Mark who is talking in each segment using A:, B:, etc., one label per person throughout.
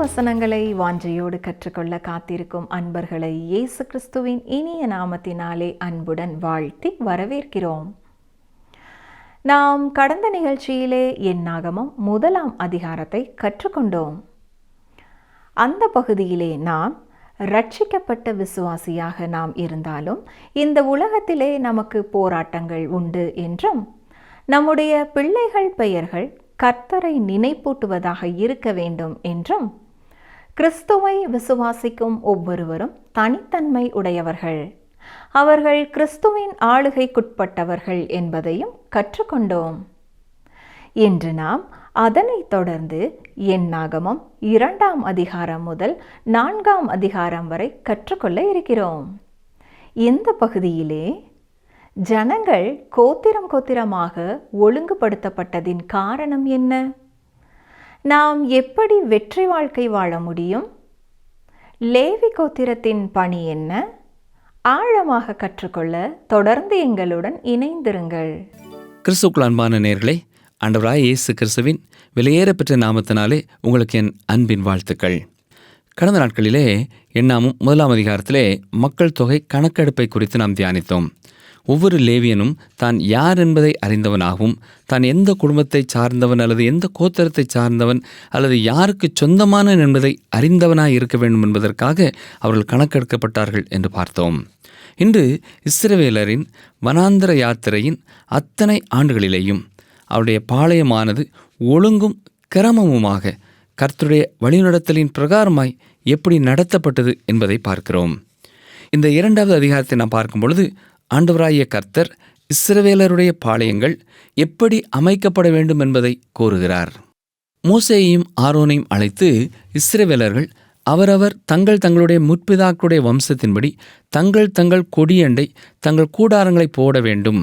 A: வசனங்களை வாஞ்சையோடு கற்றுக்கொள்ள காத்திருக்கும் அன்பர்களை இயேசு கிறிஸ்துவின் இனிய நாமத்தினாலே அன்புடன் வாழ்த்தி வரவேற்கிறோம். நாம் கடந்த நிகழ்ச்சியிலே என்னாகமம் 1ஆம் அதிகாரத்தை கற்றுக்கொண்டோம். அந்த பகுதியிலே நாம் ரட்சிக்கப்பட்ட விசுவாசியாக நாம் இருந்தாலும் இந்த உலகத்திலே நமக்கு போராட்டங்கள் உண்டு என்றும், நம்முடைய பிள்ளைகள் பெயர்கள் கர்த்தரை நினைப்பூட்டுவதாக இருக்க வேண்டும் என்றும், கிறிஸ்துவை விசுவாசிக்கும் ஒவ்வொருவரும் தனித்தன்மை உடையவர்கள், அவர்கள் கிறிஸ்துவின் ஆளுகைக்குட்பட்டவர்கள் என்பதையும் கற்றுக்கொண்டோம். இன்று நாம் அதனைத் தொடர்ந்து என்னாகமம் 2ஆம் அதிகாரம் முதல் 4ஆம் அதிகாரம் வரை கற்றுக்கொள்ள இருக்கிறோம். இந்த பகுதியிலே ஜனங்கள் கோத்திரமாக ஒழுங்குபடுத்தப்பட்டதின் காரணம் என்ன? நாம் எப்படி வெற்றி வாழ்க்கை வாழ முடியும்? லேவி கோத்திரத்தின் பணி என்ன? ஆழமாக கற்றுக்கொள்ள தொடர்ந்து எங்களுடன் இணைந்திருங்கள்.
B: கிறிஸ்துவுக்குள் அன்பான நேயர்களே, ஆண்டவராய் இயேசு கிறிஸ்துவின் விலையேறப்பெற்ற நாமத்தினாலே உங்களுக்கு என் அன்பின் வாழ்த்துக்கள். கடந்த நாட்களிலே என்னாமும் 1ஆம் அதிகாரத்திலே மக்கள் தொகை கணக்கெடுப்பை குறித்து நாம் தியானித்தோம். ஒவ்வொரு லேவியனும் தான் யார் என்பதை அறிந்தவனாகவும், தான் எந்த குடும்பத்தை சார்ந்தவன் அல்லது எந்த கோத்திரத்தை சார்ந்தவன் அல்லது யாருக்கு சொந்தமானவன் என்பதை அறிந்தவனாய் இருக்க வேண்டும் என்பதற்காக அவர்கள் கணக்கெடுக்கப்பட்டார்கள் என்று பார்த்தோம். இன்று இஸ்ரவேலரின் வனாந்தர யாத்திரையின் அத்தனை ஆண்டுகளிலேயும் அவருடைய பாளையமானது ஒழுங்கும் கிரமமுமாக கர்த்தருடைய வழிநடத்தலின் பிரகாரமாய் எப்படி நடத்தப்பட்டது என்பதை பார்க்கிறோம். இந்த 2வது அதிகாரத்தை நாம் பார்க்கும் பொழுது ஆண்டவராகிய கர்த்தர் இஸ்ரவேலருடைய பாளையங்கள் எப்படி அமைக்கப்பட வேண்டும் என்பதை கூறுகிறார். மோசேயையும் ஆரோனையும் அழைத்து இஸ்ரவேலர்கள் அவரவர் தங்களுடைய முற்பிதாக்களுடைய வம்சத்தின்படி தங்கள் கொடியண்டை தங்கள் கூடாரங்களை போட வேண்டும்.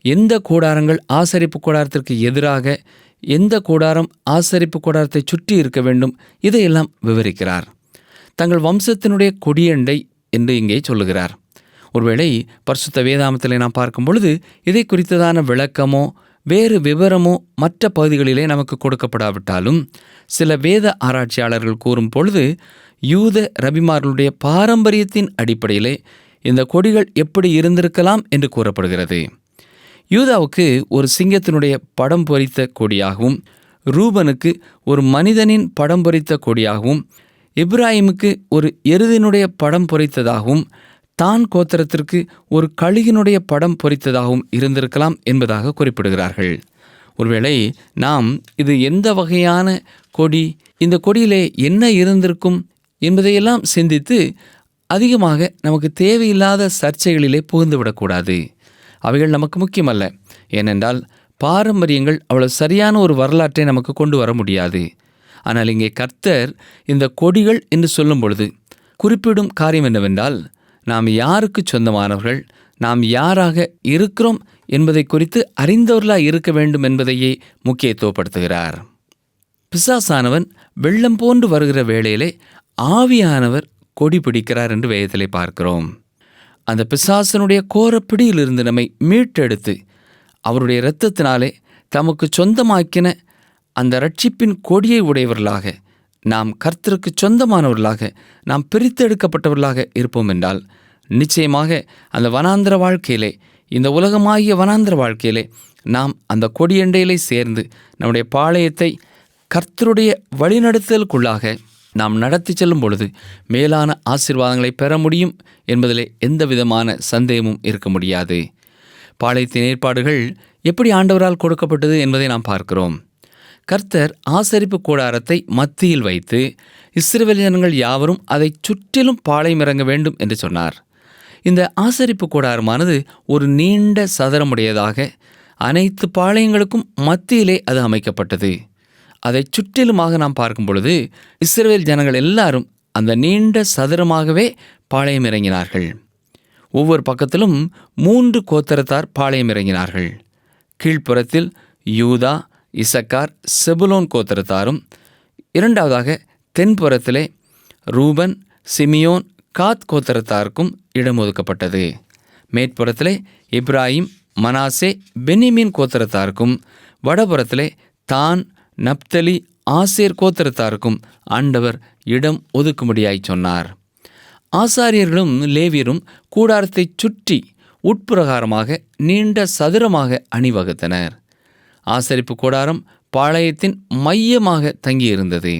B: எந்த கூடாரங்கள் ஆசரிப்பு கூடாரத்திற்கு எதிராக, எந்த கூடாரம் ஆசரிப்பு கூடாரத்தை சுற்றி இருக்க வேண்டும், இதையெல்லாம் விவரிக்கிறார். தங்கள் வம்சத்தினுடைய கொடியண்டை என்று இங்கே சொல்லுகிறார். ஒருவேளை பரிசுத்த வேதாமத்திலே நாம் பார்க்கும் பொழுது இதை குறித்ததான விளக்கமோ வேறு விவரமோ மற்ற பகுதிகளிலே நமக்கு கொடுக்கப்படாவிட்டாலும், சில வேத ஆராய்ச்சியாளர்கள் கூறும் பொழுது யூத ரபிமார்களுடைய பாரம்பரியத்தின் அடிப்படையிலே இந்த கொடிகள் எப்படி இருந்திருக்கலாம் என்று கூறப்படுகிறது. யூதாவுக்கு ஒரு சிங்கத்தினுடைய படம் பொறித்த கொடியாகவும், ரூபனுக்கு ஒரு மனிதனின் படம் பொறித்த கொடியாகவும், எப்ராயிமுக்கு ஒரு எருதினுடைய படம் பொறித்ததாகவும், தான் கோத்திரத்திற்கு ஒரு கழுகினுடைய படம் பொறித்ததாகவும் இருந்திருக்கலாம் என்பதாக குறிப்பிடுகிறார்கள். ஒருவேளை நாம் இது எந்த வகையான கொடி, இந்த கொடியிலே என்ன இருந்திருக்கும் என்பதையெல்லாம் சிந்தித்து அதிகமாக நமக்கு தேவையில்லாத சர்ச்சைகளிலே புகுந்துவிடக்கூடாது. அவைகள் நமக்கு முக்கியமல்ல. ஏனென்றால் பாரம்பரியங்கள் அவ்வளவு சரியான ஒரு வரலாற்றை நமக்கு கொண்டு வர முடியாது. ஆனால் இங்கே கர்த்தர் இந்த கொடிகள் என்று சொல்லும் பொழுது குறிப்பிடும் காரியம் என்னவென்றால், நாம் யாருக்கு சொந்தமானவர்கள், நாம் யாராக இருக்கிறோம் என்பதை குறித்து அறிந்தவர்களாக இருக்க வேண்டும் என்பதையே முக்கியத்துவப்படுத்துகிறார். பிசாசானவன் வெள்ளம் போன்று வருகிற வேளையிலே ஆவியானவர் கொடி பிடிக்கிறார் என்று வேதத்திலே பார்க்கிறோம். அந்த பிசாசனுடைய கோரப்பிடியிலிருந்து நம்மை மீட்டெடுத்து அவருடைய இரத்தத்தினாலே தமக்கு சொந்தமாக்கின அந்த ரட்சிப்பின் கொடியை உடையவர்களாக, நாம் கர்த்தருக்கு சொந்தமானவர்களாக, நாம் பிரித்தெடுக்கப்பட்டவர்களாக இருப்போம் என்றால், நிச்சயமாக அந்த வனாந்திர வாழ்க்கையிலே, இந்த உலகமாகிய வனாந்திர வாழ்க்கையிலே நாம் அந்த கொடியண்டையிலே சேர்ந்து நம்முடைய பாளையத்தை கர்த்தருடைய வழிநடத்தலுக்குள்ளாக நாம் நடத்தி செல்லும் பொழுது மேலான ஆசீர்வாதங்களை பெற முடியும் என்பதிலே எந்த விதமான சந்தேகமும் இருக்க முடியாது. பாளையத்தின் ஏற்பாடுகள் எப்படி ஆண்டவரால் கொடுக்கப்பட்டது என்பதை நாம் பார்க்கிறோம். கர்த்தர் ஆசரிப்பு கூடாரத்தை மத்தியில் வைத்து இஸ்ரவேல் ஜனங்கள் யாவரும் அதை சுற்றிலும் பாளையம் இறங்க வேண்டும் என்று சொன்னார். இந்த ஆசரிப்பு கூடாரமானது ஒரு நீண்ட சதுரமுடையதாக அனைத்து பாளையங்களுக்கும் மத்தியிலே அது அமைக்கப்பட்டது. அதை சுற்றிலுமாக நாம் பார்க்கும் பொழுது இஸ்ரவேல் ஜனங்கள் எல்லாரும் அந்த நீண்ட சதுரமாகவே பாளையம் இறங்கினார்கள். ஒவ்வொரு பக்கத்திலும் 3 கோத்திரத்தார் பாளையம் இறங்கினார்கள். கீழ்ப்புறத்தில் யூதா, இசக்கார், செபுலோன் கோத்திரத்தாரும், இரண்டாவதாக தென்புறத்திலே ரூபன், சிமியோன், காத் கோத்திரத்தாருக்கும் இடம் ஒதுக்கப்பட்டது. மேற்புறத்திலே எப்ராயிம், மனாசே, பென்யமீன் கோத்திரத்தாருக்கும், வடபுறத்திலே தான், நப்தலி, ஆசேர் கோத்திரத்தாருக்கும் ஆண்டவர் இடம் ஒதுக்கும்படியாய் சொன்னார். ஆசாரியர்களும் லேவியரும் கூடாரத்தைச் சுற்றி உட்பிரகாரமாக நீண்ட சதுரமாக அணிவகுத்தனர். ஆசரிப்பு கூடாரம் பாளையத்தின் மையமாக தங்கியிருந்தது.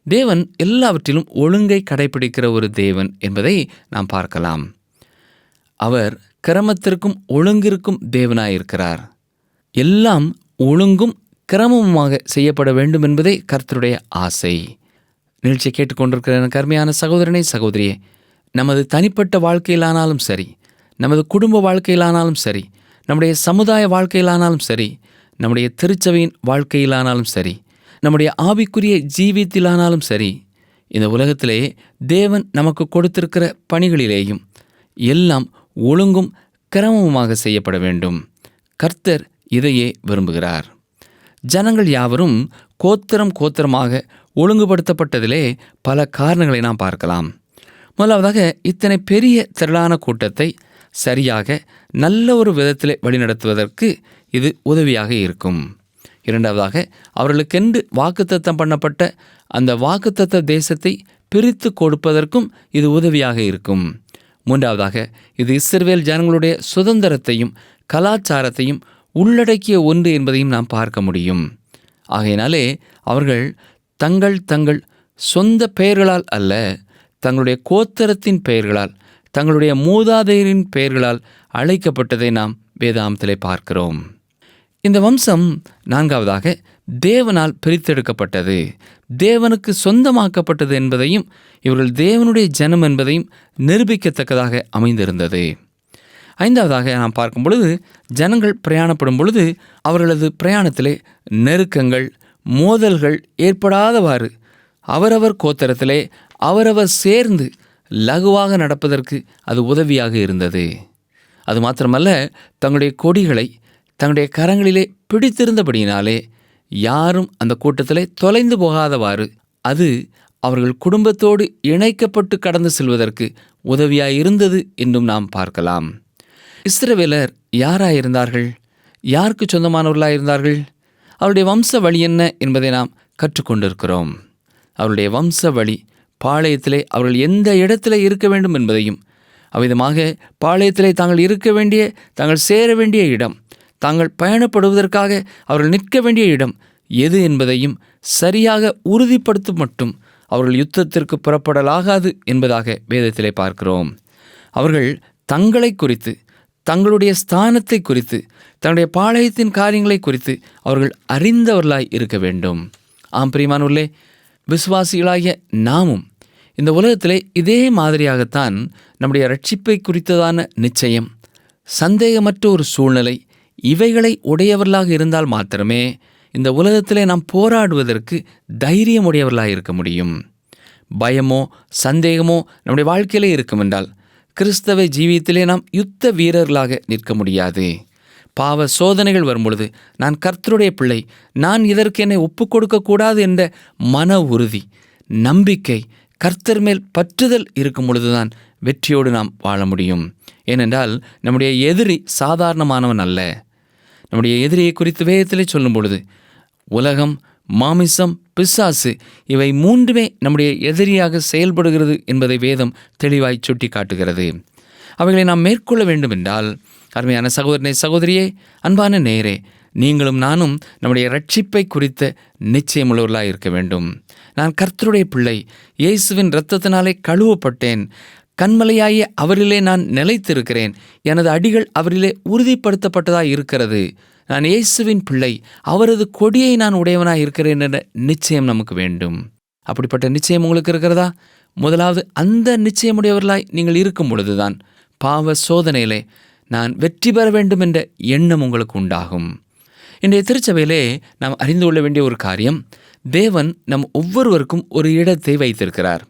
B: தேவன் எல்லாவற்றிலும் ஒழுங்கை கடைபிடிக்கிற ஒரு தேவன் என்பதை நாம் பார்க்கலாம். அவர் கிரமத்திற்கும் ஒழுங்கிற்கும் தேவனாயிருக்கிறார். எல்லாம் ஒழுங்கும் கிரமமுமாக செய்யப்பட வேண்டும் என்பதே கர்த்தருடைய ஆசை. நிகழ்ச்சியை கேட்டுக்கொண்டிருக்கிற எனக்கு அருமையான சகோதரனே, சகோதரியே, நமது தனிப்பட்ட வாழ்க்கையிலானாலும் சரி, நமது குடும்ப வாழ்க்கையிலானாலும் சரி, நம்முடைய சமுதாய வாழ்க்கையிலானாலும் சரி, நம்முடைய திருச்சபையின் வாழ்க்கையிலானாலும் சரி, நம்முடைய ஆவிக்குரிய ஜீவியத்திலானாலும் சரி, இந்த உலகத்திலே தேவன் நமக்கு கொடுத்திருக்கிற பணிகளிலேயும் எல்லாம் ஒழுங்கும் கிரமமுமாக செய்யப்பட வேண்டும். கர்த்தர் இதையே விரும்புகிறார். ஜனங்கள் யாவரும் கோத்திரம் கோத்திரமாக ஒழுங்குபடுத்தப்பட்டதிலே பல காரணங்களை நாம் பார்க்கலாம். முதலாவதாக, இத்தனை பெரிய திரளான கூட்டத்தை சரியாக நல்ல ஒரு விதத்திலே வழிநடத்துவதற்கு இது உதவியாக இருக்கும். இரண்டாவதாக, அவர்களுக்கென்று வாக்குத்தத்தம் பண்ணப்பட்ட அந்த வாக்குத்தத்த தேசத்தை பிரித்து கொடுப்பதற்கும் இது உதவியாக இருக்கும். மூன்றாவதாக, இது இஸ்ரவேல் ஜனங்களுடைய சுதந்திரத்தையும் கலாச்சாரத்தையும் உள்ளடக்கிய ஒன்று என்பதையும் நாம் பார்க்க முடியும். ஆகையினாலே அவர்கள் தங்கள் சொந்த பெயர்களால் அல்ல, தங்களுடைய கோத்திரத்தின் பெயர்களால், தங்களுடைய மூதாதையரின் பெயர்களால் அழைக்கப்பட்டதை நாம் வேதாகமத்திலே பார்க்கிறோம். இந்த வம்சம் நான்காவதாக தேவனால் பிரித்தெடுக்கப்பட்டது, தேவனுக்கு சொந்தமாக்கப்பட்டது என்பதையும் இவர்கள் தேவனுடைய ஜனம் என்பதையும் நிரூபிக்கத்தக்கதாக அமைந்திருந்தது. ஐந்தாவதாக நாம் பார்க்கும் பொழுது, ஜனங்கள் பிரயாணப்படும் பொழுது அவர்களது பிரயாணத்திலே நெருக்கங்கள், மோதல்கள் ஏற்படாதவாறு அவரவர் கோத்திரத்திலே அவரவர் சேர்ந்து லகுவாக நடப்பதற்கு அது உதவியாக இருந்தது. அது மாத்திரமல்ல, தங்களுடைய கொடிகளை தங்களுடைய கரங்களிலே பிடித்திருந்தபடியினாலே யாரும் அந்த கூட்டத்திலே தொலைந்து போகாதவாறு அது அவர்கள் குடும்பத்தோடு இணைக்கப்பட்டு கடந்து செல்வதற்கு உதவியாயிருந்தது என்றும் நாம் பார்க்கலாம். இஸ்ரவேலர் யாராயிருந்தார்கள்? யாருக்கு சொந்தமானவர்களாயிருந்தார்கள்? அவருடைய வம்ச வழி என்ன என்பதை நாம் கற்றுக்கொண்டிருக்கிறோம். அவருடைய வம்ச வழி பாளையத்திலே அவர்கள் எந்த இடத்துல இருக்க வேண்டும் என்பதையும், அவ்விதமாக பாளையத்திலே தாங்கள் இருக்க வேண்டிய, தாங்கள் சேர வேண்டிய இடம், தாங்கள் பயணப்படுவதற்காக அவர்கள் நிற்க வேண்டிய இடம் எது என்பதையும் சரியாக உறுதிப்படுத்தும் மட்டும் அவர்கள் யுத்தத்திற்கு புறப்படலாகாது என்பதாக வேதத்திலே பார்க்கிறோம். அவர்கள் தங்களை குறித்து, தங்களுடைய ஸ்தானத்தை குறித்து, தங்களுடைய பாளையத்தின் காரியங்களை குறித்து அவர்கள் அறிந்தவர்களாய் இருக்க வேண்டும். ஆம் பிரியமானவர்களே, விசுவாசிகளாகிய நாமும் இந்த உலகத்திலே இதே மாதிரியாகத்தான் நம்முடைய ரட்சிப்பை குறித்ததான நிச்சயம், சந்தேகமற்ற ஒரு சூழ்நிலை, இவைகளை உடையவர்களாக இருந்தால் மாத்திரமே இந்த உலகத்திலே நாம் போராடுவதற்கு தைரியம் உடையவர்களாக இருக்க முடியும். பயமோ சந்தேகமோ நம்முடைய வாழ்க்கையிலே இருக்கும் என்றால் கிறிஸ்தவ ஜீவியத்திலே நாம் யுத்த வீரர்களாக நிற்க முடியாது. பாவ சோதனைகள் வரும்பொழுது நான் கர்த்தருடைய பிள்ளை, நான் இதற்கு என்னை ஒப்புக் கொடுக்கக்கூடாது என்ற மன உறுதி, நம்பிக்கை, கர்த்தர் மேல் பற்றுதல் இருக்கும் பொழுதுதான் வெற்றியோடு நாம் வாழ முடியும். ஏனென்றால் நம்முடைய எதிரி சாதாரணமானவன் அல்ல. நம்முடைய எதிரியை குறித்து வேதத்திலே சொல்லும் பொழுது உலகம், மாமிசம், பிசாசு இவை மூன்றுமே நம்முடைய எதிரியாக செயல்படுகிறது என்பதை வேதம் தெளிவாய் சுட்டி காட்டுகிறது. அவைகளை நாம் மேற்கொள்ள வேண்டும் என்றால், அருமையான சகோதரனே, சகோதரியே, அன்பான நேயரே, நீங்களும் நானும் நம்முடைய ரட்சிப்பை குறித்த நிச்சயமுள்ளவர்களாக இருக்க வேண்டும். நான் கர்த்தருடைய பிள்ளை, இயேசுவின் இரத்தத்தினாலே கழுவப்பட்டேன், கண்மலையாகிய அவரிலே நான் நிலைத்திருக்கிறேன், எனது அடிகள் அவரிலே உறுதிப்படுத்தப்பட்டதாக இருக்கிறது, நான் இயேசுவின் பிள்ளை, அவரது கொடியை நான் உடையவனாக இருக்கிறேன் என்ற நிச்சயம் நமக்கு வேண்டும். அப்படிப்பட்ட நிச்சயம் உங்களுக்கு இருக்கிறதா? முதலாவது அந்த நிச்சயமுடையவர்களாய் நீங்கள் இருக்கும் பொழுதுதான் பாவ சோதனையிலே நான் வெற்றி பெற வேண்டும் என்ற எண்ணம் உங்களுக்கு உண்டாகும். இன்றைய திருச்சபையிலே நாம் அறிந்து கொள்ள வேண்டிய ஒரு காரியம், தேவன் நம் ஒவ்வொருவருக்கும் ஒரு இடத்தை வைத்திருக்கிறார்.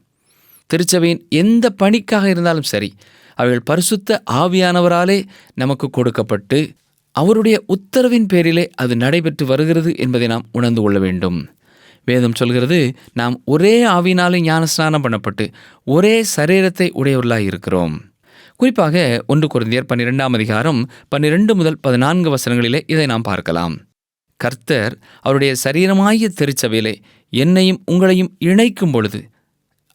B: திருச்சபையின் எந்த பணிக்காக இருந்தாலும் சரி, அவைகள் பரிசுத்த ஆவியானவராலே நமக்கு கொடுக்கப்பட்டு அவருடைய உத்தரவின் பேரிலே அது நடைபெற்று வருகிறது என்பதை நாம் உணர்ந்து கொள்ள வேண்டும். வேதம் சொல்கிறது, நாம் ஒரே ஆவியினாலே ஞானஸ்நானம் பண்ணப்பட்டு ஒரே சரீரத்தை உடையவர்களாய் இருக்கிறோம். குறிப்பாக 1 கொரிந்தியர் 12 அதிகாரம் 12 முதல் 14 வசனங்களிலே இதை நாம் பார்க்கலாம். கர்த்தர் அவருடைய சரீரமாகிய திருச்சபையிலே என்னையும் உங்களையும் இணைக்கும் பொழுது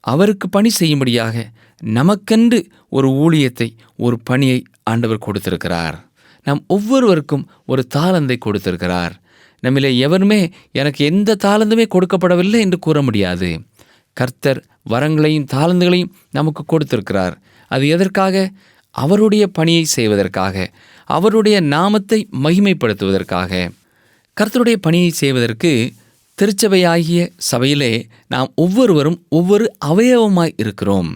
B: அவருக்கு பணி செய்யும்படியாக நமக்கென்று ஒரு ஊழியத்தை, ஒரு பணியை ஆண்டவர் கொடுத்திருக்கிறார். நம் ஒவ்வொருவருக்கும் ஒரு தாளந்தை கொடுத்திருக்கிறார். நம்மிலே எவருமே எனக்கு எந்த தாளந்துமே கொடுக்கப்படவில்லை என்று கூற முடியாது. கர்த்தர் வரங்களையும் தாளந்துகளையும் நமக்கு கொடுத்திருக்கிறார். அது எதற்காக? அவருடைய பணியை செய்வதற்காக, அவருடைய நாமத்தை மகிமைப்படுத்துவதற்காக. கர்த்தருடைய பணியை செய்வதற்கு திருச்சபையாகிய சபையிலே நாம் ஒவ்வொருவரும் ஒவ்வொரு அவயவமாய் இருக்கிறோம்.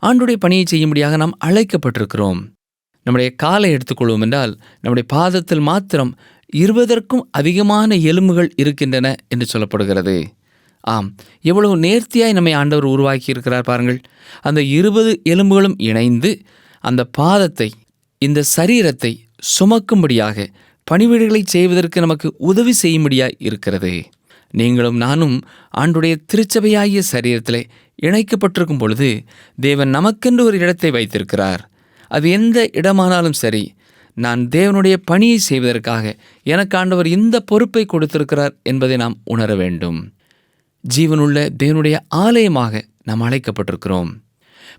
B: ஆண்டுடைய பணியை செய்யும்படியாக நாம் அழைக்கப்பட்டிருக்கிறோம். நம்முடைய காலை எடுத்துக்கொள்வோம் என்றால் நம்முடைய பாதத்தில் மாத்திரம் 20க்கும் அதிகமான எலும்புகள் இருக்கின்றன என்று சொல்லப்படுகிறது. ஆம், எவ்வளவு நேர்த்தியாய் நம்மை ஆண்டவர் உருவாக்கி இருக்கிறார் பாருங்கள். அந்த 20 எலும்புகளும் இணைந்து அந்த பாதத்தை, இந்த சரீரத்தை சுமக்கும்படியாக பணிவிடைகளை செய்வதற்கு நமக்கு உதவி செய்யும்படியாய் இருக்கிறது. நீங்களும் நானும் ஆண்டுடைய திருச்சபையாகிய சரீரத்திலே இணைக்கப்பட்டிருக்கும் பொழுது தேவன் நமக்கென்று ஒரு இடத்தை வைத்திருக்கிறார். அது எந்த இடமானாலும் சரி, நான் தேவனுடைய பணியை செய்வதற்காக எனக்கு ஆண்டவர் இந்த பொறுப்பை கொடுத்திருக்கிறார் என்பதை நாம் உணர வேண்டும். ஜீவனுள்ள தேவனுடைய ஆலயமாக நாம் அழைக்கப்பட்டிருக்கிறோம்.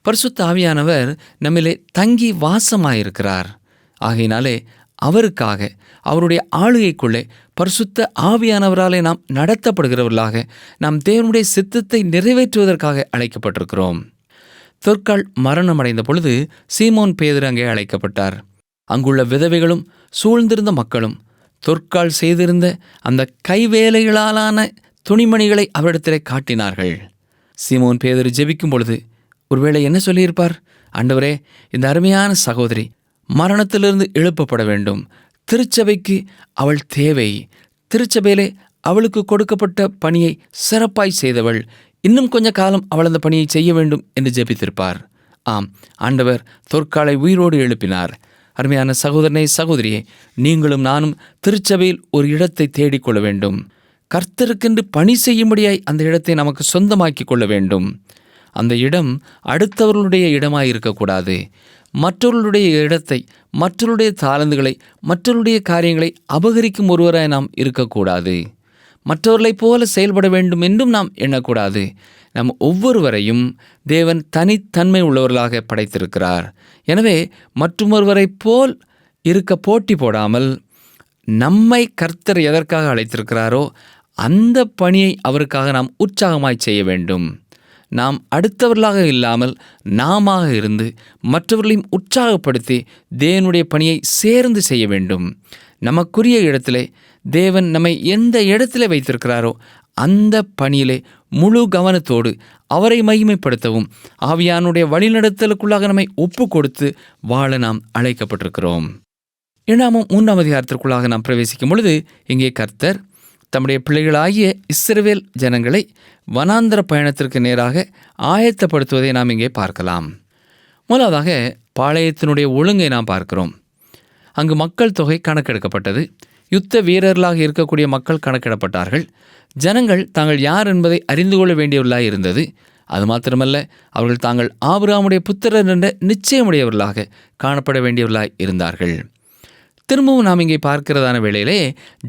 B: பரிசுத்த ஆவியானவர் நம்மிலே தங்கி வாசமாயிருக்கிறார். ஆகையினாலே அவருக்காக, அவருடைய ஆளுகைக்குள்ளே பரிசுத்த ஆவியானவராலே நாம் நடத்தப்படுகிறவர்களாக, நாம் தேவனுடைய சித்தத்தை நிறைவேற்றுவதற்காக அழைக்கப்பட்டிருக்கிறோம். தொற்கால் மரணம் அடைந்த பொழுது சீமோன் பேதுரு அங்கே அழைக்கப்பட்டார். அங்குள்ள விதவைகளும் சூழ்ந்திருந்த மக்களும் தொற்கால் செய்திருந்த அந்த கைவேலைகளாலான துணிமணிகளை அவரிடத்திலே காட்டினார்கள். சீமோன் பேதுரு ஜெபிக்கும் பொழுது ஒருவேளை என்ன சொல்லியிருப்பார்? ஆண்டவரே, இந்த அருமையான சகோதரி மரணத்திலிருந்து எழுப்பப்பட வேண்டும். திருச்சபைக்கு அவள் தேவை. திருச்சபையிலே அவளுக்கு கொடுக்கப்பட்ட பணியை சிறப்பாய் செய்தவள். இன்னும் கொஞ்ச காலம் அவள் அந்த பணியை செய்ய வேண்டும் என்று ஜெபித்திருப்பார். ஆம், ஆண்டவர் தொற்காலை உயிரோடு எழுப்பினார். அருமையான சகோதரனே, சகோதரியே, நீங்களும் நானும் திருச்சபையில் ஒரு இடத்தை தேடிக்கொள்ள வேண்டும். கர்த்தருக்கென்று பணி செய்யும்படியாய் அந்த இடத்தை நமக்கு சொந்தமாக்கி கொள்ள வேண்டும். அந்த இடம் அடுத்தவர்களுடைய இடமாய் இருக்கக்கூடாது. மற்றவர்களுடைய இடத்தை, மற்றவருடைய தாளந்துகளை, மற்றவருடைய காரியங்களை அபகரிக்கும் ஒருவராய் நாம் இருக்கக்கூடாது. மற்றவர்களைப் போல செயல்பட வேண்டும் என்றும் நாம் எண்ணக்கூடாது. நம் ஒவ்வொருவரையும் தேவன் தனித்தன்மை உள்ளவர்களாக படைத்திருக்கிறார். எனவே மற்றொருவரைப் போல் இருக்க போட்டி போடாமல், நம்மை கர்த்தர் எதற்காக அழைத்திருக்கிறாரோ அந்த பணியை அவருக்காக நாம் உற்சாகமாய் செய்ய வேண்டும். நாம் அடுத்தவர்களாக இல்லாமல் நாம இருந்து மற்றவர்களையும் உற்சாகப்படுத்தி தேவனுடைய பணியை சேர்ந்து செய்ய வேண்டும். நமக்குரிய இடத்திலே தேவன் நம்மை எந்த இடத்திலே வைத்திருக்கிறாரோ அந்த பணியிலே முழு கவனத்தோடு அவரை மகிமைப்படுத்தவும் ஆவியானுடைய வழிநடத்தலுக்குள்ளாக நம்மை ஒப்பு கொடுத்து வாழ நாம் அழைக்கப்பட்டிருக்கிறோம். 3ஆம் அதிகாரத்திற்குள்ளாக நாம் பிரவேசிக்கும் பொழுது இங்கே கர்த்தர் தம்முடைய பிள்ளைகளாகிய இஸ்ரவேல் ஜனங்களை வனாந்தர பயணத்திற்கு நேராக ஆயத்தப்படுத்துவதை நாம் இங்கே பார்க்கலாம். முதலாவதாக பாளையத்தினுடைய ஒழுங்கை நாம் பார்க்கிறோம். அங்கு மக்கள் தொகை கணக்கெடுக்கப்பட்டது. யுத்த வீரர்களாக இருக்கக்கூடிய மக்கள் கணக்கிடப்பட்டார்கள். ஜனங்கள் தாங்கள் யார் என்பதை அறிந்து கொள்ள வேண்டியவர்களாக இருந்தது. அது மாத்திரமல்ல, அவர்கள் தாங்கள் ஆபிரகாமுடைய புத்திரர் என்ற நிச்சயமுடையவர்களாக காணப்பட வேண்டியவர்களாக இருந்தார்கள். திரும்பவும் நாம் இங்கே பார்க்கிறதான வேளையிலே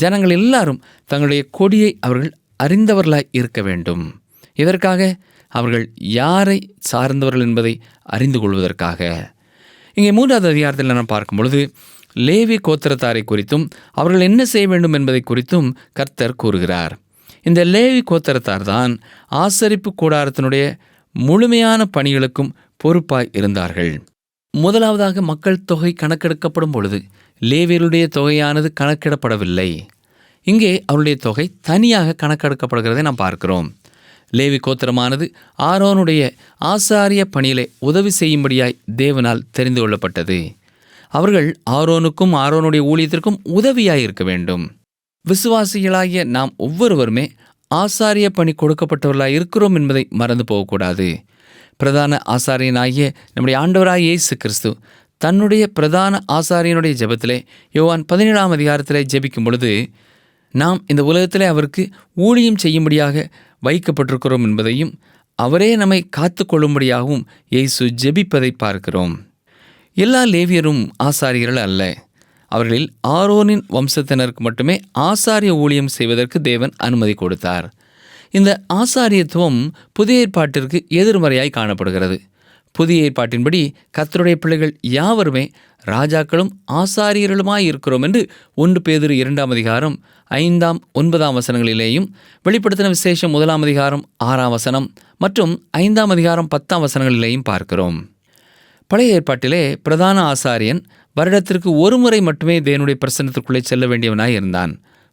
B: ஜனங்கள் எல்லாரும் தங்களுடைய கொடியை அவர்கள் அறிந்தவர்களாய் இருக்க வேண்டும். இதற்காக அவர்கள் யாரை சார்ந்தவர்கள் என்பதை அறிந்து கொள்வதற்காக. இங்கே 3வது அதிகாரத்தில் நாம் பார்க்கும் பொழுது லேவி கோத்திரத்தாரை குறித்தும் அவர்கள் என்ன செய்ய வேண்டும் என்பதை குறித்தும் கர்த்தர் கூறுகிறார். இந்த லேவி கோத்திரத்தார் தான் ஆசரிப்பு கூடாரத்தினுடைய முழுமையான பணிகளுக்கும் பொறுப்பாய் இருந்தார்கள். முதலாவதாக மக்கள் தொகை கணக்கெடுக்கப்படும் பொழுது லேவியருடைய தொகையானது கணக்கிடப்படவில்லை. இங்கே அவருடைய தொகை தனியாக கணக்கெடுக்கப்படுகிறதை நாம் பார்க்கிறோம். லேவி கோத்திரமானது ஆரோனுடைய ஆசாரிய பணியிலே உதவி செய்யும்படியாய் தேவனால் தெரிந்து கொள்ளப்பட்டது. அவர்கள் ஆரோனுக்கும் ஆரோனுடைய ஊழியத்திற்கும் உதவியாய் இருக்க வேண்டும். விசுவாசிகளாகிய நாம் ஒவ்வொருவருமே ஆசாரிய பணி கொடுக்கப்பட்டவர்களாய் இருக்கிறோம் என்பதை மறந்து போகக்கூடாது. பிரதான ஆசாரியனாகிய நம்முடைய ஆண்டவராகிய இயேசு கிறிஸ்து தன்னுடைய பிரதான ஆசாரியனுடைய ஜெபத்திலே யோவான் 17ஆம் அதிகாரத்திலே ஜெபிக்கும் பொழுது நாம் இந்த உலகத்திலே அவருக்கு ஊழியம் செய்யும்படியாக வைக்கப்பட்டிருக்கிறோம் என்பதையும் அவரே நம்மை காத்து கொள்ளும்படியாகவும் இயேசு ஜெபிப்பதை பார்க்கிறோம். எல்லா லேவியரும் ஆசாரியர்கள் அல்ல. அவர்களில் ஆரோனின் வம்சத்தினருக்கு மட்டுமே ஆசாரிய ஊழியம் செய்வதற்கு தேவன் அனுமதி கொடுத்தார். இந்த ஆசாரியத்துவம் புதிய ஏற்பாட்டிற்கு எதிர்மறையாய் காணப்படுகிறது. புதிய ஏற்பாட்டின்படி கர்த்தருடைய பிள்ளைகள் யாவருமே ராஜாக்களும் ஆசாரியர்களுமாய் இருக்கிறோம் என்று 1 பேதுரு 2 அதிகாரம் 5, 9 வசனங்களிலேயும், வெளிப்படுத்தின விசேஷம் 1 அதிகாரம் 6 மற்றும் 5 அதிகாரம் 10 வசனங்களிலேயும் பார்க்கிறோம். பழைய ஏற்பாட்டிலே பிரதான ஆசாரியன் வருடத்திற்கு ஒரு முறை மட்டுமே தேவனுடைய பிரசன்னத்திற்குள்ளே செல்ல வேண்டியவனாய் இருந்தான்.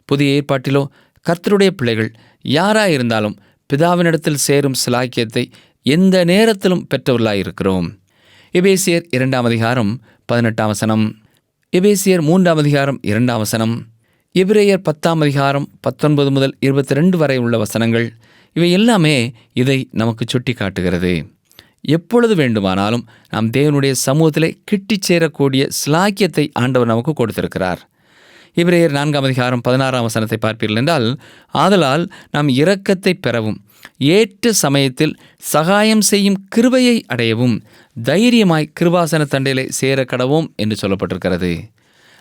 B: புதிய ஏற்பாட்டிலோ கர்த்தருடைய பிள்ளைகள் யாராயிருந்தாலும் பிதாவினிடத்தில் சேரும் சிலாக்கியத்தை எந்த நேரத்திலும் பெற்றவர்களாயிருக்கிறோம். எபேசியர் 2 அதிகாரம் 18 வசனம், எபேசியர் 3 அதிகாரம் 2 வசனம், எபிரேயர் 10 அதிகாரம் 19 முதல் 22 வரை உள்ள வசனங்கள், இவை எல்லாமே இதை நமக்கு சுட்டி காட்டுகிறது. எப்பொழுது வேண்டுமானாலும் நாம் தேவனுடைய சமூகத்திலே கிட்டிச் சேரக்கூடிய சிலாக்கியத்தை ஆண்டவர் நமக்கு கொடுத்திருக்கிறார். எபிரேயர் 4 அதிகாரம் 16 வசனத்தை பார்ப்பீர்கள் என்றால், ஆதலால் நாம் இரக்கத்தை பெறவும் ஏற்ற சமயத்தில் சகாயம் செய்யும் கிருபையை அடையவும் தைரியமாய் கிருபாசன தண்டையிலே சேர கடவோம் என்று சொல்லப்பட்டிருக்கிறது.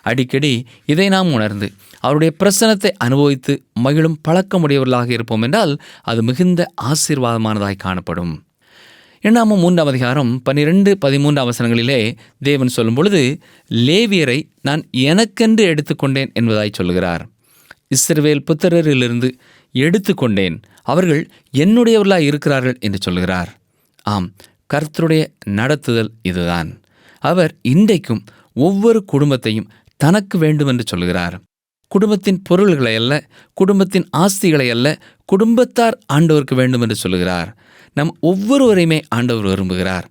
B: அடிக்கடி இதை நாம் உணர்ந்து அவருடைய பிரசன்னத்தை அனுபவித்து மகிழும் பழக்கமுடையவர்களாக இருப்போம் என்றால் அது மிகுந்த ஆசீர்வாதமானதாய் காணப்படும். எண்ணாமம் 3 அதிகாரம் 12, 13 வசனங்களிலே தேவன் சொல்லும் பொழுது, லேவியரை நான் எனக்கென்று எடுத்துக்கொண்டேன் என்பதாய் சொல்கிறார். இஸ்ரவேல் புத்திரரிலிருந்து எடுத்துக்கொண்டேன், அவர்கள் என்னுடையவர்களாய் இருக்கிறார்கள் என்று சொல்கிறார். ஆம், கர்த்தருடைய நடத்துதல் இதுதான். அவர் இன்றைக்கும் ஒவ்வொரு குடும்பத்தையும் தனக்கு வேண்டும் என்று சொல்கிறார். குடும்பத்தின் பொருள்களை அல்ல, குடும்பத்தின் ஆஸ்திகளை அல்ல, குடும்பத்தார் ஆண்டவருக்கு வேண்டும் என்று சொல்கிறார். நம் ஒவ்வொருவரையுமே ஆண்டவர் விரும்புகிறார்.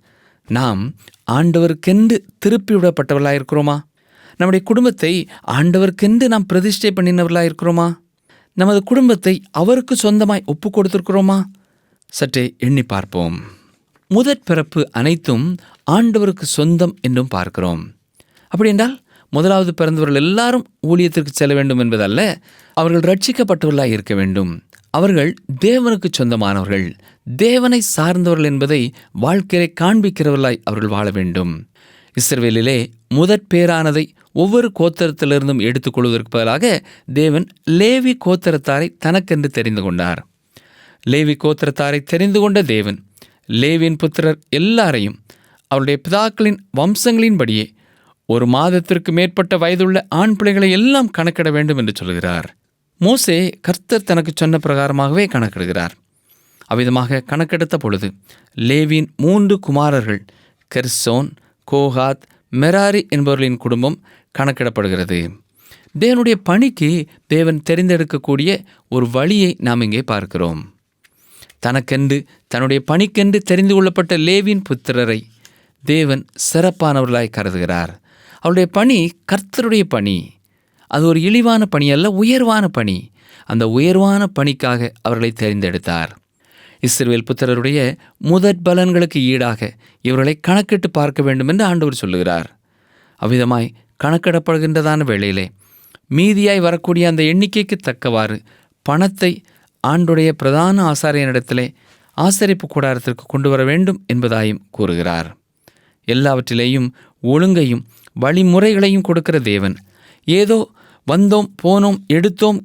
B: நாம் ஆண்டவருக்கென்று திருப்பிவிடப்பட்டவர்களாக இருக்கிறோமா? நம்முடைய குடும்பத்தை ஆண்டவருக்கென்று நாம் பிரதிஷ்டை பண்ணினவர்களாக இருக்கிறோமா? நமது குடும்பத்தை அவருக்கு சொந்தமாய் ஒப்பு கொடுத்திருக்கிறோமா? சற்றே எண்ணி பார்ப்போம். முதற் பிறப்பு அனைத்தும் ஆண்டவருக்கு சொந்தம் என்றும் பார்க்கிறோம். அப்படி என்றால் முதலாவது பிறந்தவர்கள் எல்லாரும் ஊழியத்திற்கு செல்ல வேண்டும் என்பதல்ல. அவர்கள் ரட்சிக்கப்பட்டவர்களாய் இருக்க வேண்டும். அவர்கள் தேவனுக்கு சொந்தமானவர்கள், தேவனை சார்ந்தவர்கள் என்பதை வாழ்க்கையை காண்பிக்கிறவர்களாய் அவர்கள் வாழ வேண்டும். இஸ்ரவேலிலே முதற் பேரானதை ஒவ்வொரு கோத்திரத்திலிருந்தும் எடுத்துக்கொள்வதற்கு பதிலாக தேவன் லேவி கோத்திரத்தாரை தனக்கென்று தெரிந்து கொண்டார். லேவி கோத்திரத்தாரை தெரிந்து கொண்ட தேவன் லேவியின் புத்திரர் எல்லாரையும் அவருடைய பிதாக்களின் வம்சங்களின்படியே 1 மாதத்திற்கு மேற்பட்ட வயதுள்ள ஆண் பிள்ளைகளை எல்லாம் கணக்கிட வேண்டும் என்று சொல்கிறார். மோசே கர்த்தர் தனக்கு சொன்ன பிரகாரமாகவே கணக்கெடுகிறார். அவ்விதமாக கணக்கெடுத்த பொழுது லேவியின் 3 குமாரர்கள் கெர்சோன், கோகாத், மெராரி என்பவர்களின் குடும்பம் கணக்கிடப்படுகிறது. தேவனுடைய பணிக்கு தேவன் தெரிந்தெடுக்கக்கூடிய ஒரு வழியை நாம் இங்கே பார்க்கிறோம். தனக்கென்று தன்னுடைய பணிக்கென்று தெரிந்து கொள்ளப்பட்ட லேவியின் புத்திரரை தேவன் சிறப்பானவர்களாய் கருதுகிறார். அவருடைய பணி கர்த்தருடைய பணி. அது ஒரு இழிவான பணி அல்ல, உயர்வான பணி. அந்த உயர்வான பணிக்காக அவர்களை தெரிந்தெடுத்தார். இஸ்ரவேல் புத்திரருடைய முதற் பலன்களுக்கு ஈடாக இவர்களை கணக்கிட்டு பார்க்க வேண்டும் என்று ஆண்டவர் சொல்லுகிறார். அவ்விதமாய் கணக்கிடப்படுகின்றதான வேளையிலே மீதியாய் வரக்கூடிய அந்த எண்ணிக்கைக்கு தக்கவாறு பணத்தை ஆண்டுடைய பிரதான ஆசாரியனிடத்திலே ஆசரிப்பு கூடாரத்திற்கு கொண்டு வர வேண்டும் என்பதாயும் கூறுகிறார். எல்லாவற்றிலேயும் ஒழுங்கையும் வழிமுறைகளையும் கொடுக்கிற தேவன் ஏதோ வந்தோம், போனோம், எடுத்தோம்,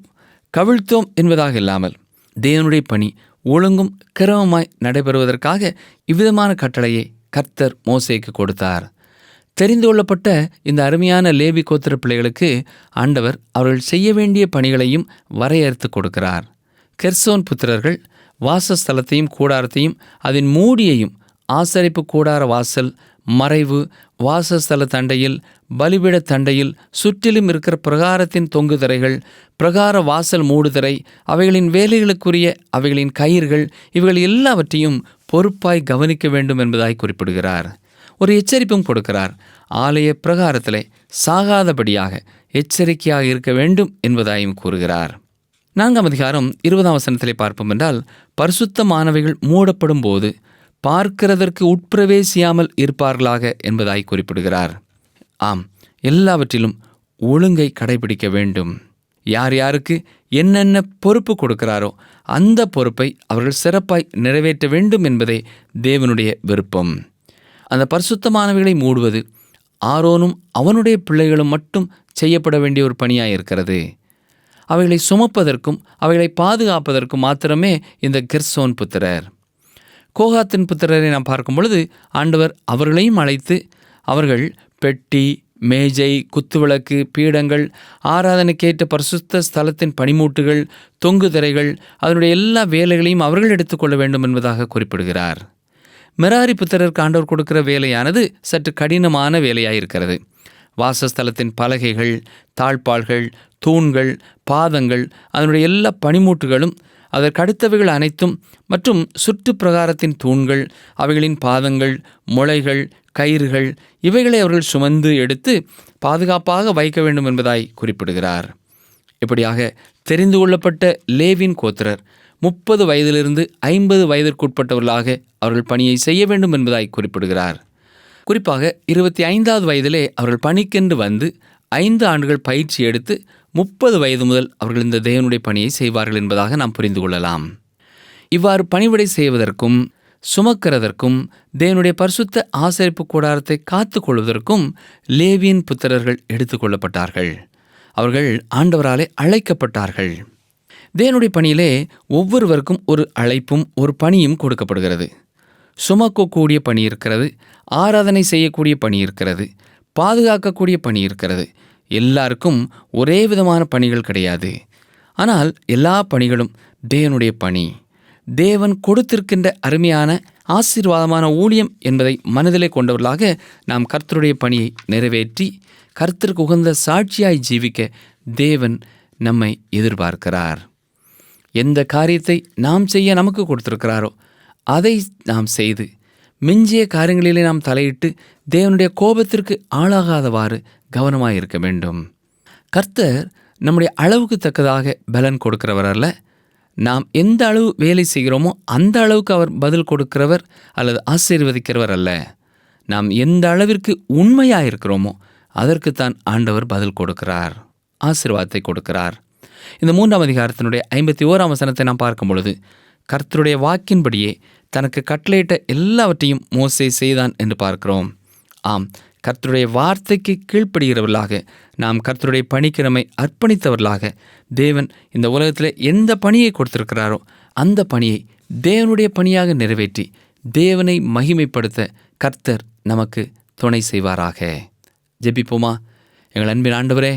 B: கவிழ்த்தோம் என்பதாக இல்லாமல் தேவனுடைய பணி ஒழுங்கும் கிரமமாய் நடைபெறுவதற்காக இவ்விதமான கட்டளையை கர்த்தர் மோசேக்கு கொடுத்தார். தெரிந்து கொள்ளப்பட்ட இந்த அருமையான லேவி கோத்திர பிள்ளைகளுக்கு ஆண்டவர் அவர்கள் செய்ய வேண்டிய பணிகளையும் வரையறுத்து கொடுக்கிறார். கெர்சோன் புத்திரர்கள் வாசஸ்தலத்தையும் கூடாரத்தையும் அதன் மூடியையும், ஆசரிப்பு கூடார வாசல், மறைவு, வாசஸ்தல தண்டையில், பலிபீட தண்டையில் சுற்றிலும் இருக்கிற பிரகாரத்தின் தொங்கு திரைகள், பிரகார வாசல் மூடுதிரை, அவைகளின் வேலைகளுக்குரிய அவைகளின் கயிர்கள், இவைகள் எல்லாவற்றையும் பொறுப்பாய் கவனிக்க வேண்டும் என்பதாய் குறிப்பிடுகிறார். ஒரு எச்சரிப்பும் கொடுக்கிறார். ஆலய பிரகாரத்திலே சாகாதபடியாக எச்சரிக்கையாக இருக்க வேண்டும் என்பதாயும் கூறுகிறார். 4 அதிகாரம் 20 வசனத்திலே பார்ப்போம் என்றால், பரிசுத்தமானவைகள் மூடப்படும் போது பார்க்கிறதற்கு உட்பிரவேசியாமல் இருப்பார்களாக என்பதாய் குறிப்பிடுகிறார். ஆம், எல்லாவற்றிலும் ஒழுங்கை கடைபிடிக்க வேண்டும். யார் யாருக்கு என்னென்ன பொறுப்பு கொடுக்கிறாரோ அந்த பொறுப்பை அவர்கள் சிறப்பாய் நிறைவேற்ற வேண்டும் என்பதே தேவனுடைய விருப்பம். அந்த பரிசுத்தமானவைகளை மூடுவது, ஆரோனும் அவனுடைய பிள்ளைகளும் மட்டும் செய்யப்பட வேண்டிய ஒரு பணியாக இருக்கிறது. அவைகளை சுமப்பதற்கும் அவைகளை பாதுகாப்பதற்கும் மாத்திரமே இந்த கெர்சோன் புத்திரர். கோகாத்தின் புத்திரரை நாம் பார்க்கும் பொழுது ஆண்டவர் அவர்களையும் அழைத்து அவர்கள் பெட்டி, மேஜை, குத்துவிளக்கு, பீடங்கள், ஆராதனைக்கேற்ற பரிசுத்த ஸ்தலத்தின் பனிமூட்டுகள், தொங்கு திரைகள், அதனுடைய எல்லா வேலைகளையும் அவர்கள் எடுத்துக்கொள்ள வேண்டும் என்பதாக குறிப்பிடுகிறார். மெராரி புத்திரருக்கு ஆண்டவர் கொடுக்கிற வேலையானது சற்று கடினமான வேலையாயிருக்கிறது. வாசஸ்தலத்தின் பலகைகள், தாழ்பாள்கள், தூண்கள், பாதங்கள், அதனுடைய எல்லா பனிமூட்டுகளும், அதற்கடுத்தவைகள் அனைத்தும் மற்றும் சுற்று பிரகாரத்தின் தூண்கள், அவைகளின் பாதங்கள், முளைகள், கயிறுகள், இவைகளை அவர்கள் சுமந்து எடுத்து பாதுகாப்பாக வைக்க வேண்டும் என்பதாய் குறிப்பிடுகிறார். இப்படியாக தெரிந்து கொள்ளப்பட்ட லேவின் கோத்திரர் 30 வயதிலிருந்து 50 வயதிற்குட்பட்டவர்களாக அவர்கள் பணியை செய்ய வேண்டும் என்பதாய் குறிப்பிடுகிறார். குறிப்பாக 25வது வயதிலே அவர்கள் பணிக்கென்று வந்து 5 ஆண்டுகள் பயிற்சி எடுத்து 30 வயது முதல் அவர்கள் இந்த தேவனுடைய பணியை செய்வார்கள் என்பதாக நாம் புரிந்து கொள்ளலாம். இவ்வாறு பணிவிடை செய்வதற்கும் சுமக்கிறதற்கும் தேவனுடைய பரிசுத்த ஆசரிப்பு கூடாரத்தை காத்து கொள்வதற்கும் லேவியின் புத்திரர்கள் எடுத்துக்கொள்ளப்பட்டார்கள். அவர்கள் ஆண்டவராலே அழைக்கப்பட்டார்கள். தேவனுடைய பணியிலே ஒவ்வொருவருக்கும் ஒரு அழைப்பும் ஒரு பணியும் கொடுக்கப்படுகிறது. சுமக்கக்கூடிய பணி இருக்கிறது, ஆராதனை செய்யக்கூடிய பணி இருக்கிறது, பாதுகாக்கக்கூடிய பணி இருக்கிறது. எல்லாருக்கும் ஒரே விதமான பணிகள் கிடையாது. ஆனால் எல்லா பணிகளும் தேவனுடைய பணி, தேவன் கொடுத்திருக்கின்ற அருமையான ஆசீர்வாதமான ஊழியம் என்பதை மனதிலே கொண்டவர்களாக நாம் கர்த்தருடைய பணியை நிறைவேற்றி கர்த்தருக்கு உகந்த சாட்சியாய் ஜீவிக்க தேவன் நம்மை எதிர்பார்க்கிறார். எந்த காரியத்தை நாம் செய்ய நமக்கு கொடுத்திருக்கிறாரோ அதை நாம் செய்து மிஞ்சிய காரியங்களிலே நாம் தலையிட்டு தேவனுடைய கோபத்திற்கு ஆளாகாதவாறு கவனமாக இருக்க வேண்டும். கர்த்தர் நம்முடைய அளவுக்கு தக்கதாக பலன் கொடுக்கிறவர் அல்ல. நாம் எந்த அளவு வேலை செய்கிறோமோ அந்த அளவுக்கு அவர் பதில் கொடுக்கிறவர் அல்லது ஆசீர்வதிக்கிறவர் அல்ல. நாம் எந்த அளவிற்கு உண்மையாக இருக்கிறோமோ அதற்குத்தான் ஆண்டவர் பதில் கொடுக்கிறார், ஆசீர்வாதத்தை கொடுக்கிறார். இந்த 3ஆம் அதிகாரத்தினுடைய 51ஆம் வசனத்தை நாம் பார்க்கும் பொழுது கர்த்தருடைய வாக்கின்படியே தனக்கு கட்டளையிட்ட எல்லாவற்றையும் மோசே செய்தான் என்று பார்க்கிறோம். ஆம், கர்த்தருடைய வார்த்தைக்கு கீழ்ப்படுகிறவர்களாக நாம் கர்த்தருடைய பணிக்கு நம்மை அர்ப்பணித்தவர்களாக தேவன் இந்த உலகத்தில் எந்த பணியை கொடுத்திருக்கிறாரோ அந்த பணியை தேவனுடைய பணியாக நிறைவேற்றி தேவனை மகிமைப்படுத்த கர்த்தர் நமக்கு துணை செய்வாராக. ஜெபிப்போமா. எங்கள் அன்பின் ஆண்டவரே,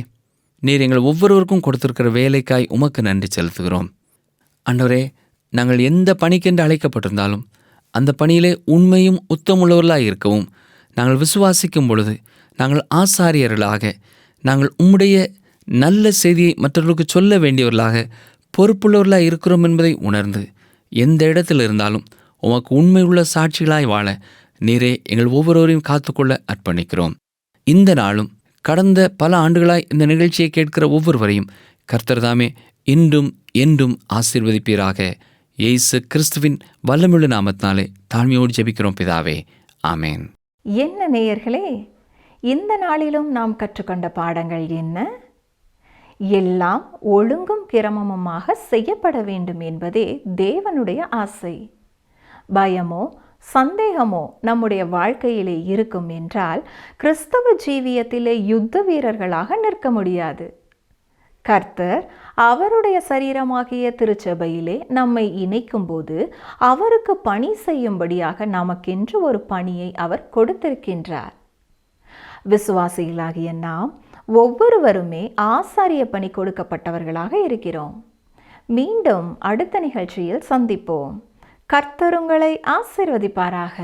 B: நீர் எங்கள் ஒவ்வொருவருக்கும் கொடுத்திருக்கிற வேலைக்காய் உமக்கு நன்றி செலுத்துகிறோம். ஆண்டவரே, நாங்கள் எந்த பணிக்கென்று அழைக்கப்பட்டிருந்தாலும் அந்த பணியிலே உண்மையும் உத்தமுள்ளவர்களாக இருக்கவும் நாங்கள் விசுவாசிக்கும் பொழுது நாங்கள் ஆசாரியர்களாக நாங்கள் உம்முடைய நல்ல செய்தியை மற்றவர்களுக்கு சொல்ல வேண்டியவர்களாக பொறுப்புள்ளவர்களாக இருக்கிறோம் என்பதை உணர்ந்து எந்த இடத்தில் இருந்தாலும் உமக்கு உண்மை உள்ள சாட்சிகளாய் வாழ நீரே எங்கள் ஒவ்வொருவரையும் காத்துக்கொள்ள அர்ப்பணிக்கிறோம். இந்த நாளும் கடந்த பல ஆண்டுகளாய் இந்த நிகழ்ச்சியை கேட்கிற ஒவ்வொருவரையும் கர்த்தர்தாமே இன்றும் என்றும் ஆசீர்வதிப்பீராக. இயேசு கிறிஸ்துவின் வல்லமுள்ள நாமத்தினாலே தாழ்மையோடு ஜெபிக்கிறோம் பிதாவே, ஆமேன்.
A: என்ன நேயர்களே, இந்த நாளிலும் நாம் கற்றுக்கொண்ட பாடங்கள் என்ன? எல்லாம் ஒழுங்கும் கிரமமுமாக செய்யப்பட வேண்டும் என்பதே தேவனுடைய ஆசை. பயமோ சந்தேகமோ நம்முடைய வாழ்க்கையிலே இருக்கும் என்றால் கிறிஸ்தவ ஜீவியத்திலே யுத்த வீரர்களாக நிற்க முடியாது. கர்த்தர் அவருடைய சரீரமாகிய திருச்சபையிலே நம்மை இணைக்கும் போது அவருக்கு பணி செய்யும்படியாக நமக்கென்று ஒரு பணியை அவர் கொடுத்திருக்கின்றார். விசுவாசிகளாகிய நாம் ஒவ்வொருவருமே ஆசாரிய பணி கொடுக்கப்பட்டவர்களாக இருக்கிறோம். மீண்டும் அடுத்த நிகழ்ச்சியில் சந்திப்போம். கர்த்தர் உங்களை ஆசீர்வதிப்பாராக.